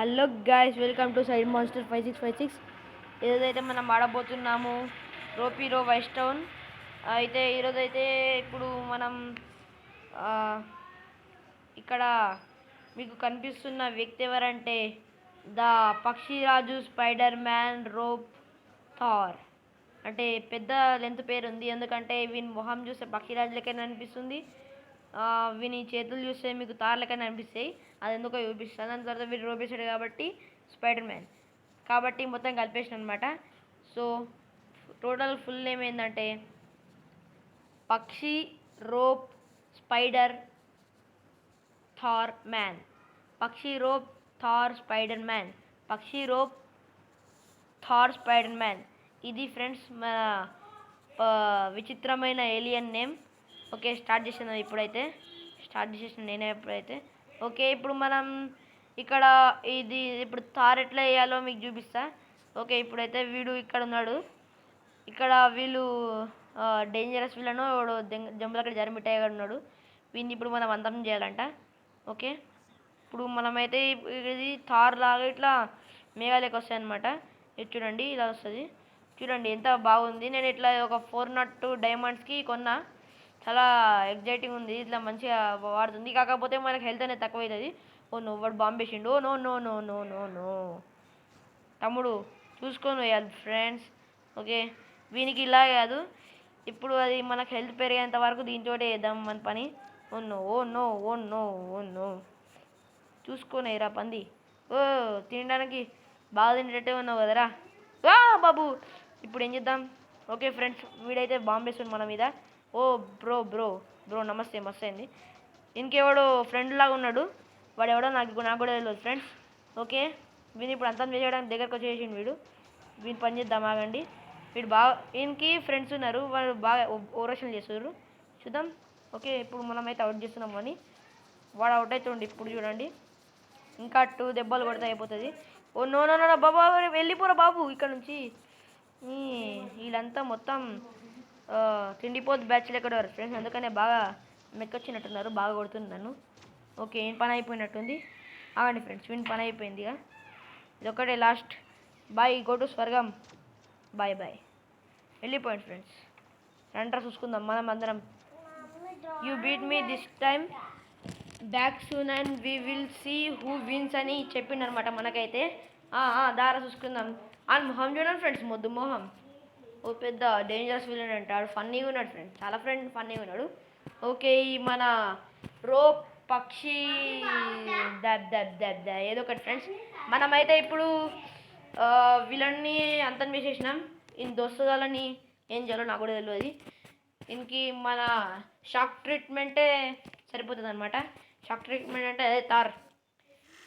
Hello guys, welcome to side monster 5656. ఏదైతే మనం ఆడబోతున్నాము రోపీరో vice town. అయితే ఈరోజైతే ఇప్పుడు మనం ఇక్కడ మీకు కనిపిస్తున్న వ్యక్తి ఎవరంటే ద పక్షిరాజు స్పైడర్ మ్యాన్ రోప్ థార్. అంటే పెద్ద లెంత్ పేరు ఉంది, ఎందుకంటే వీని మొహం చూస్తే పక్షిరాజు లెక్కనే అనిపిస్తుంది, వీని చేతులు చూస్తే మీకు తార్ లెక్కనే అనిపిస్తాయి. అది ఎందుకో చూపిస్తాను. దాని తర్వాత వీడు రోపేశాడు కాబట్టి స్పైడర్ మ్యాన్ కాబట్టి మొత్తం కలిపేసిన అనమాట. సో టోటల్ ఫుల్ నేమ్ ఏంటంటే పక్షి రోప్ స్పైడర్ థార్ మ్యాన్. పక్షి రోప్ థార్ స్పైడర్ మ్యాన్. పక్షి రోప్ థార్ స్పైడర్ మ్యాన్. ఇది ఫ్రెండ్స్ మన విచిత్రమైన ఏలియన్ నేమ్. ఓకే, స్టార్ట్ చేసిన ఇప్పుడైతే నేనే ఎప్పుడైతే ఓకే. ఇప్పుడు మనం ఇక్కడ ఇప్పుడు థార్ ఎట్లా వేయాలో మీకు చూపిస్తా. ఓకే, ఇప్పుడైతే వీడు ఇక్కడ ఉన్నాడు. ఇక్కడ వీళ్ళు డేంజరస్ విలను జంబులక్కడ జరిమిట్టాయి ఉన్నాడు. వీడిని ఇప్పుడు మనం అంతం చేయాలంట. ఓకే, ఇప్పుడు మనమైతే ఇది థార్ లాగా ఇట్లా మేఘాలకి వస్తాయి అనమాట. ఇది చూడండి, ఇలా వస్తుంది. చూడండి ఎంత బాగుంది. నేను ఇట్లా ఒక 402 డైమండ్స్కి కొన్నా. చాలా ఎగ్జైటింగ్ ఉంది, ఇట్లా మంచిగా వాడుతుంది. కాకపోతే మనకి హెల్త్ అనేది తక్కువ అవుతుంది. ఓ నో, వాడు బాంబు వేసిండు. Oh no no no no no no తమ్ముడు, చూసుకొని వేయాలి ఫ్రెండ్స్. ఓకే, వీనికి ఇలా కాదు. ఇప్పుడు అది మనకు హెల్త్ పెరిగేంత వరకు దీంతో వేద్దాం మన పని. Oh no oh no oh no oh no చూసుకొని వేయరా పంది. ఓ తినడానికి బాగా తినేటట్టే ఉన్నావు కదరా బాబు. ఇప్పుడు ఏం చేద్దాం? ఓకే ఫ్రెండ్స్, వీడైతే బాంబు వేస్తుంది మన మీద. ఓ బ్రో బ్రో బ్రో నమస్తే, మస్తు అయింది. ఇంకెవడో ఫ్రెండ్ లాగా ఉన్నాడు, వాడు ఎవడో నాకు కూడా తెలియదు ఫ్రెండ్స్. ఓకే, వీని ఇప్పుడు అంతం చేయడానికి దగ్గరకు వచ్చేసిండు వీడు. వీని పని చేద్దాం, ఆగండి. వీడు బాగా, వీనికి ఫ్రెండ్స్ ఉన్నారు, వాళ్ళు బాగా ఓవరాక్షన్ చేస్తున్నారు. చూద్దాం. ఓకే, ఇప్పుడు మనమైతే అవుట్ చేస్తున్నాం అని. వాడు అవుట్ అవుతుండే. ఇప్పుడు చూడండి, ఇంకా 2 దెబ్బలు కొడితే అయిపోతుంది. ఓ నో నో నో బాబా, వెళ్ళిపోరా బాబు ఇక్కడ నుంచి. వీళ్ళంతా మొత్తం తిండిపోతు బ్యాచ్లు ఎక్కడ వారు ఫ్రెండ్స్, అందుకనే బాగా మెక్కొచ్చినట్టున్నారు, బాగా కొడుతుంది నన్ను. ఓకే, ఏం పని అయిపోయినట్టుంది. ఆగండి ఫ్రెండ్స్, వీని పని అయిపోయింది. ఇక ఇదొక్కటే లాస్ట్. బాయ్, గో టు స్వర్గం. బాయ్ బాయ్, వెళ్ళిపోయింది ఫ్రెండ్స్. రండ్రా చూసుకుందాం మనం అందరం. You beat me this time, back soon and we will see who wins అని చెప్పిండనమాట మనకైతే. దారా చూసుకుందాం. అని మొహం చూడండి ఫ్రెండ్స్, మొద్దు మొహం. ఓ పెద్ద డేంజరస్ విలన్ అంటాడు. ఫన్నీగా ఉన్నాడు ఫ్రెండ్స్, చాలా ఫన్నీగా ఉన్నాడు. ఓకే, ఈ మన రోప్ పక్షి దబ్ దబ్ దబ్ ద ఏదో ఒకటి ఫ్రెండ్స్. మనమైతే ఇప్పుడు విలన్ని అంతం చేసేసినాం. ఈయన దోస్తుగాలని ఏం చేయాలో నాకు కూడా తెలియదు. ఇంకి మన షాక్ ట్రీట్మెంటే సరిపోతుంది అనమాట. షాక్ ట్రీట్మెంట్ అంటే అదే తార్.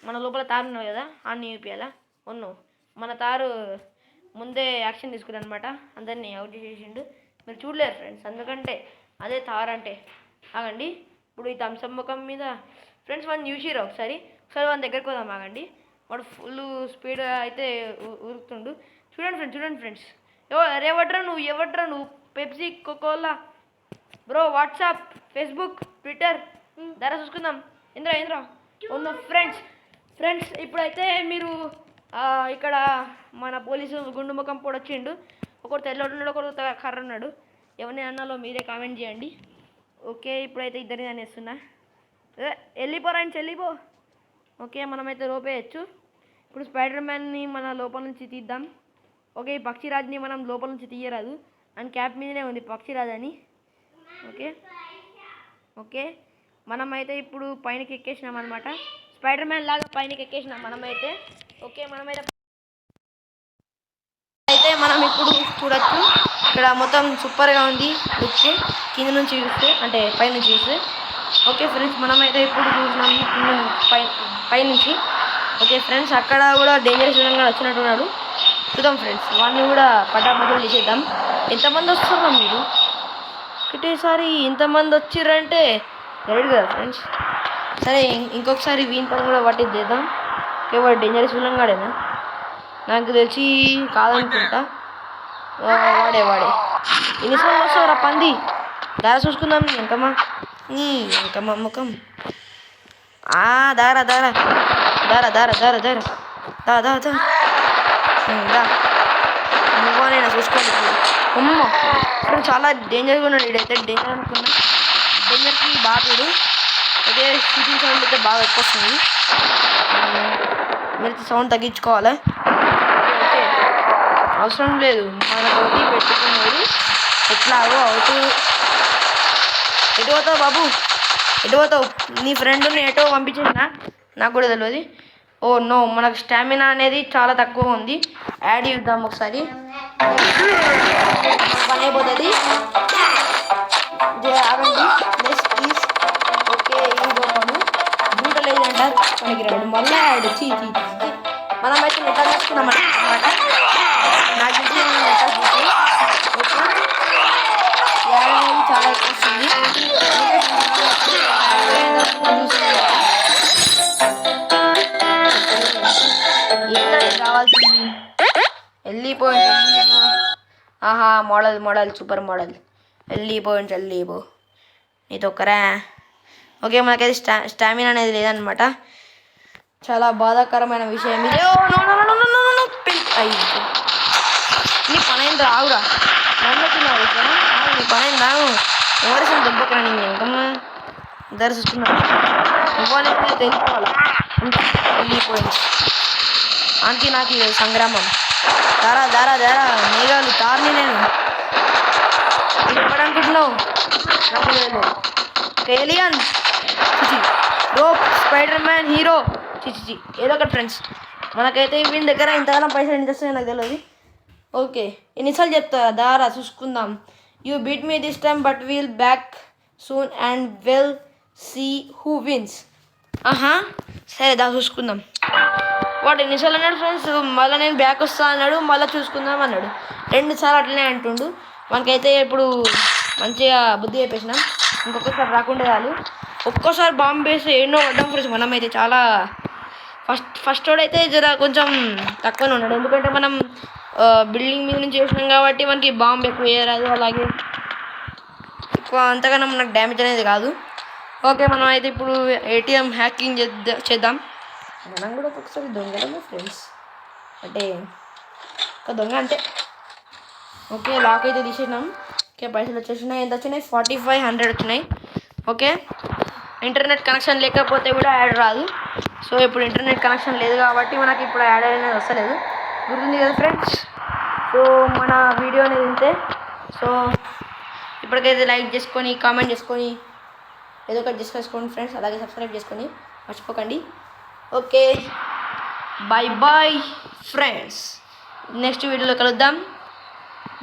మన లోపల తారు ఉన్నావు కదా, అన్నీ చూపించాలా. ఉన్నావు మన తారు ముందే యాక్షన్ తీసుకుని అనమాట, అందరినీ అవుట్ చేసేసిండు. మీరు చూడలేరు ఫ్రెండ్స్, ఎందుకంటే అదే తార్ అంటే. ఆగండి, ఇప్పుడు ఈ థమ్సప్ ముఖం మీద ఫ్రెండ్స్ వాడిని చూసిరా ఒకసారి వాడి దగ్గరికి పోదాం. ఆగండి, వాడు ఫుల్ స్పీడ్ అయితే ఉరుకుతుండు. చూడండి ఫ్రెండ్స్. ఎవడ్రా నువ్వు Pepsi, కోకోలా bro, WhatsApp, Facebook, Twitter ధర చూసుకుందాం. ఇంద్రా ఉన్న ఫ్రెండ్స్ ఇప్పుడైతే మీరు ఇక్కడ మన పోలీసు గుండు ముఖం కూడా వచ్చిండు. ఒకరు తెల్లడు ఉన్నాడు, ఒకరు కర్ర ఉన్నాడు. ఎవరిని అన్నాలో మీరే కామెంట్ చేయండి. ఓకే, ఇప్పుడైతే ఇద్దరిని అనేస్తున్నా. వెళ్ళిపో. ఓకే, మనమైతే లోపేయచ్చు. ఇప్పుడు స్పైడర్ మ్యాన్ని మన లోపల నుంచి తీద్దాం. ఓకే, ఈ పక్షిరాజుని మనం లోపల నుంచి తీయరాదు, అని క్యాప్ మీదనే ఉంది పక్షిరాజు అని. ఓకే, మనమైతే ఇప్పుడు పైనకి ఎక్కేసినాం అనమాట. స్పైడర్ మ్యాన్ లాగా పైనకి ఎక్కేసినాం మనమైతే. ఓకే, మనం ఇప్పుడు చూడొచ్చు, ఇక్కడ మొత్తం సూపర్గా ఉంది లుక్, కింద నుంచి చూస్తే, అంటే పైనుంచి చూస్తే. ఓకే ఫ్రెండ్స్, మనమైతే ఇప్పుడు చూసినాం పైనుంచి. ఓకే ఫ్రెండ్స్, అక్కడ కూడా డేంజరస్ విధంగా వచ్చినట్టున్నాడు. చూద్దాం ఫ్రెండ్స్, వాడిని కూడా పటాపటలు చేసేద్దాం. ఎంతమంది వస్తున్నారు మీరు ఒకటేసారి? ఇంతమంది వచ్చిర్రంటే రెడీ కదా ఫ్రెండ్స్. సరే, ఇంకొకసారి వీని పని కూడా పట్టిద్దేద్దాం. ఓకే, వాడు డేంజరస్ విధంగాడేనా? నాకు తెలిసి కాదనుకుంటా. వాడే ఎన్నిసార్లు వస్తావురా పంది? దార చూసుకుందాం. ఎంకమ్మ ముఖం. దార దా దా దా దా నువ్వు నేను చూసుకోండి. అమ్మ ఇప్పుడు చాలా డేంజర్గా ఉన్నాడు. ఇడైతే డేంజర్ అనుకున్నా. డేంజర్కి బాగా పేరు. అదే షూటింగ్ సౌండ్ అయితే బాగా ఎక్కువ వస్తుంది. మీరు సౌండ్ తగ్గించుకోవాలి. ఓకే అవసరం లేదు మనతోటి పెట్టుకునేది. ఎట్లాగో అవుతూ ఎటు పోతావు బాబు, ఎటు పోతావు? నీ ఫ్రెండ్ని ఎటో పంపించేసిన నాకు కూడా తెలియదు. ఓ నో, మనకు స్టామినా అనేది చాలా తక్కువ ఉంది. యాడ్ చేద్దాం ఒకసారి, పని అయిపోతుంది. ఆగండి ప్లస్ ప్లీజ్. ఓకే ఇదో పను బూటలు ఏదంట పనికిరాడు. మళ్ళీ యాడ్ చీ చీ మనమైతే నెట్టా చేసుకున్నాం అనమాట. నాకు తెలిసి నెట్టా చూసి యాడ్ అనేది చాలా ఎక్కువ వస్తుంది. ఏంటంటే కావాల్సింది వెళ్ళిపోయింది. ఆహా మోడల్ సూపర్ మోడల్. వెళ్ళిపో నీతో ఒక్కరా. ఓకే మనకైతే స్టామినా అనేది లేదనమాట. చాలా బాధాకరమైన విషయం ఇది. నీ పనైంది రావురా, నమ్మకినావు నీ పనైంది రావు. ఎవరిసిన దెబ్బకరా నీ ఇంకమ్మా దర్శిస్తున్నాను. ఇవ్వాలని తెలుసుకోవాలి. వెళ్ళిపోయింది ఆంటీ. నాకు ఇది సంగ్రామం. దారా మేఘాలు తారని నేను ఎక్కడనుకుంటున్నావు? ఏలియన్ చిచి, రోప్, స్పైడర్ మ్యాన్, హీరో చిచి ఏదో ఒకటి ఫ్రెండ్స్. మనకైతే వీళ్ళ దగ్గర ఇంతకాలం పైసలు ఎంత వస్తాయో నాకు తెలియదు. ఓకే ఎన్నిసార్లు చెప్తా దారా చూసుకుందాం. You beat me this time but we'll back soon and we'll see who wins. ఆహా సరే దా చూసుకుందాం. వాడు ఎన్నిసార్లు అన్నాడు ఫ్రెండ్స్, మళ్ళీ నేను బ్యాక్ వస్తా అన్నాడు, మళ్ళీ చూసుకుందాం అన్నాడు. 2 సార్లు అట్లనే అంటుండు. మనకైతే ఇప్పుడు మంచిగా బుద్ధి చెప్పేసినాం. ఇంకొకసారి రాకుండా చాలు. ఒక్కోసారి బాంబు వేసి ఎన్నో పడ్డాం ఫ్రెండ్స్. మనమైతే చాలా ఫస్ట్ అయితే జర కొంచెం తక్కువనే ఉన్నాడు. ఎందుకంటే మనం బిల్డింగ్ మీద నుంచి చేసినాం కాబట్టి మనకి బాంబు ఎక్కువ వేయరాదు. అలాగే ఎక్కువ అంతగానో మనకు డ్యామేజ్ అనేది కాదు. ఓకే మనం అయితే ఇప్పుడు ఏటీఎం హ్యాకింగ్ చేద్దాం. మనం కూడా ఒక్కొక్కసారి దొంగలమే ఫ్రెండ్స్. అంటే ఒక దొంగ అంటే ఓకే లాక్ అయితే తీసేసినాం. ఓకే పైసలు వచ్చేసినాయి. ఎంత వచ్చినాయి? 4500 వచ్చినాయి. ఓకే ఇంటర్నెట్ కనెక్షన్ లేకపోతే కూడా యాడ్ రాదు. సో ఇప్పుడు ఇంటర్నెట్ కనెక్షన్ లేదు కాబట్టి మనకి ఇప్పుడు యాడ్ అనేది వస్తలేదు. గుర్తుంది కదా ఫ్రెండ్స్. సో మన వీడియో అనేది ఇంతే. సో ఇప్పటికైతే లైక్ చేసుకొని కామెంట్ చేసుకొని ఏదో ఒకటి డిస్కస్ చేసుకోండి ఫ్రెండ్స్. అలాగే సబ్స్క్రైబ్ చేసుకొని మర్చిపోకండి. Okay bye friends. నెక్స్ట్ వీడియోలో కలుద్దాం.